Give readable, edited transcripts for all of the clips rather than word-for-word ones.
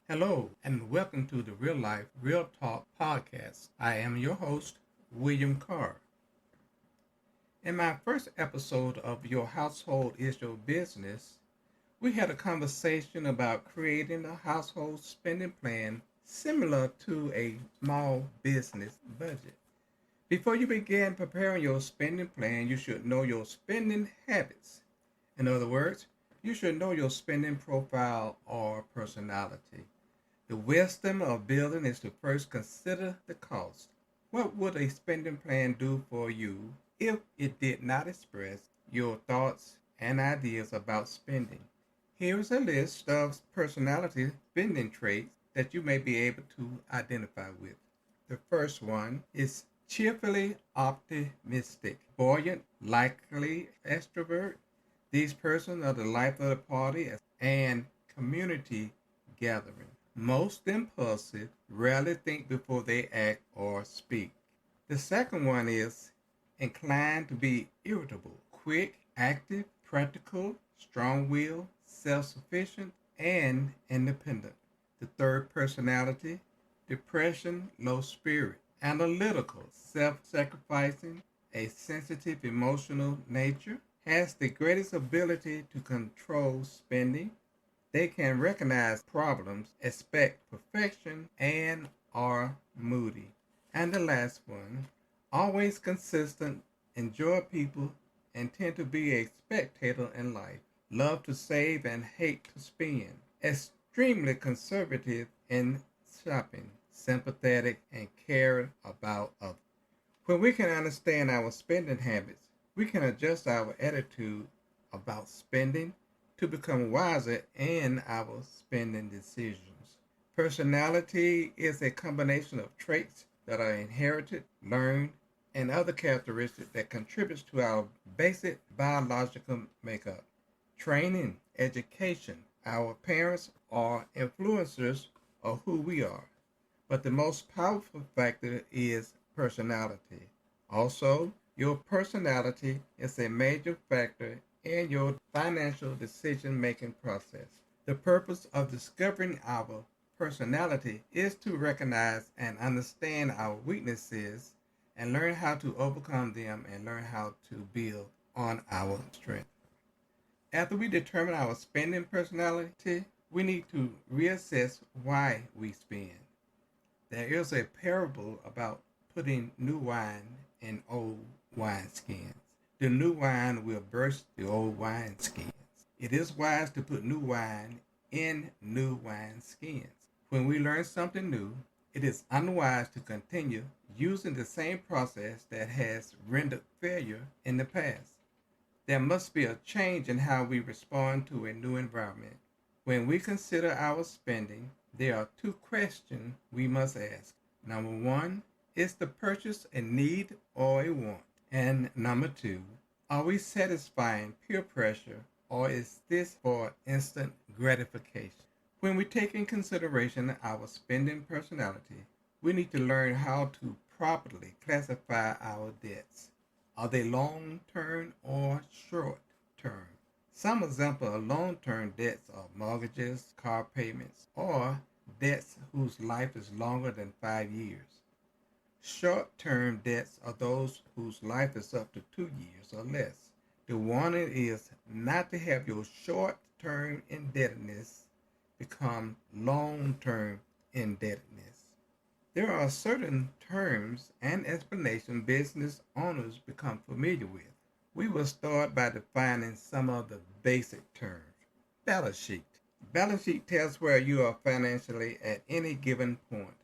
Hello, and welcome to the Real Life, Real Talk podcast. I am your host, William Carr. In my first episode of Your Household is Your Business, we had a conversation about creating a household spending plan similar to a small business budget. Before you begin preparing your spending plan, you should know your spending habits. In other words, you should know your spending profile or personality. The wisdom of building is to first consider the cost. What would a spending plan do for you if it did not express your thoughts and ideas about spending? Here is a list of personality spending traits that you may be able to identify with. The first one is cheerfully optimistic, buoyant, likely extrovert. These persons are the life of the party and community gathering. Most impulsive, rarely think before they act or speak. The second one is inclined to be irritable, quick, active, practical, strong willed, self sufficient, and independent. The third personality, depression, low spirit, analytical, self sacrificing, a sensitive emotional nature, has the greatest ability to control spending. They can recognize problems, expect perfection, and are moody. And the last one, always consistent, enjoy people, and tend to be a spectator in life. Love to save and hate to spend. Extremely conservative in shopping, sympathetic, and care about others. When we can understand our spending habits, we can adjust our attitude about spending to become wiser in our spending decisions. Personality is a combination of traits that are inherited, learned, and other characteristics that contributes to our basic biological makeup. Training, education, our parents are influencers of who we are. But the most powerful factor is personality. Also, your personality is a major factor in your financial decision making process. The purpose of discovering our personality is to recognize and understand our weaknesses and learn how to overcome them and learn how to build on our strength. After we determine our spending personality, we need to reassess why we spend. There is a parable about putting new wine in old wineskins. The new wine will burst the old wineskins. It is wise to put new wine in new wineskins. When we learn something new, it is unwise to continue using the same process that has rendered failure in the past. There must be a change in how we respond to a new environment. When we consider our spending, there are two questions we must ask. Number one, is the purchase a need or a want? And number two, are we satisfying peer pressure or is this for instant gratification? When we take in consideration our spending personality, we need to learn how to properly classify our debts. Are they long term or short term? Some examples of long term debts are mortgages, car payments, or debts whose life is longer than 5 years. Short-term debts are those whose life is up to 2 years or less. The warning is not to have your short-term indebtedness become long-term indebtedness. There are certain terms and explanations business owners become familiar with. We will start by defining some of the basic terms. Balance sheet. Balance sheet tells where you are financially at any given point.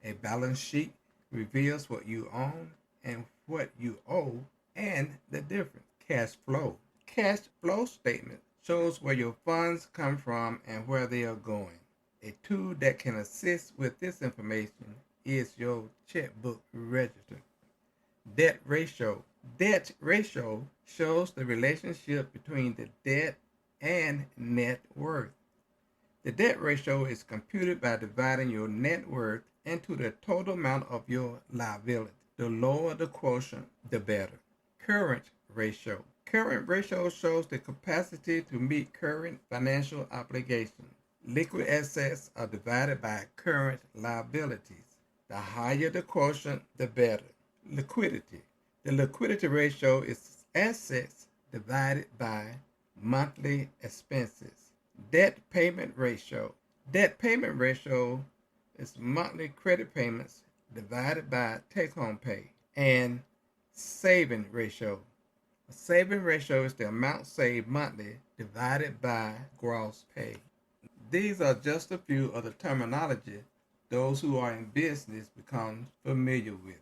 A balance sheet reveals what you own and what you owe and the difference. Cash flow. Cash flow statement shows where your funds come from and where they are going. A tool that can assist with this information is your checkbook register. Debt ratio. Debt ratio shows the relationship between the debt and net worth. The debt ratio is computed by dividing your net worth into the total amount of your liability. The lower the quotient, the better. Current ratio. Current ratio shows the capacity to meet current financial obligations. Liquid assets are divided by current liabilities. The higher the quotient, the better. Liquidity. The liquidity ratio is assets divided by monthly expenses. Debt payment ratio. Debt payment ratio is monthly credit payments divided by take-home pay. And saving ratio. A saving ratio is the amount saved monthly divided by gross pay. These are just a few of the terminology those who are in business become familiar with.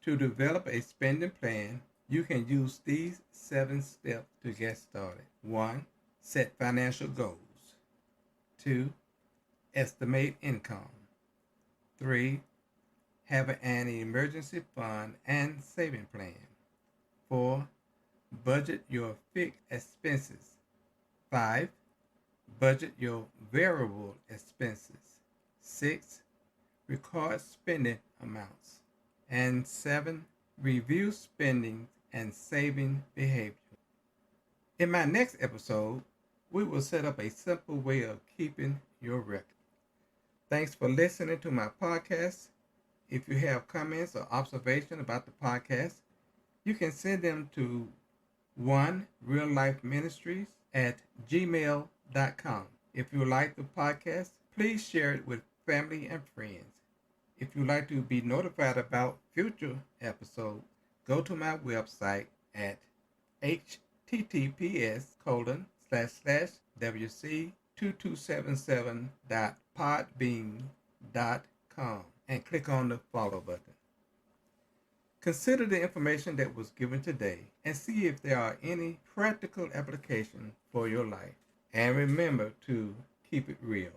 To develop a spending plan, you can use these 7 steps to get started. 1. Set financial goals. 2. Estimate income. 3. Have an emergency fund and saving plan. 4. Budget your fixed expenses. 5. Budget your variable expenses. 6. Record spending amounts. And 7. Review spending and saving behavior. In my next episode, we will set up a simple way of keeping your record. Thanks for listening to my podcast. If you have comments or observations about the podcast, you can send them to onereallifeministries@gmail.com. If you like the podcast, please share it with family and friends. If you'd like to be notified about future episodes, go to my website at https://wc2277.podbean.com and click on the follow button. Consider the information that was given today and see if there are any practical applications for your life. And remember to keep it real.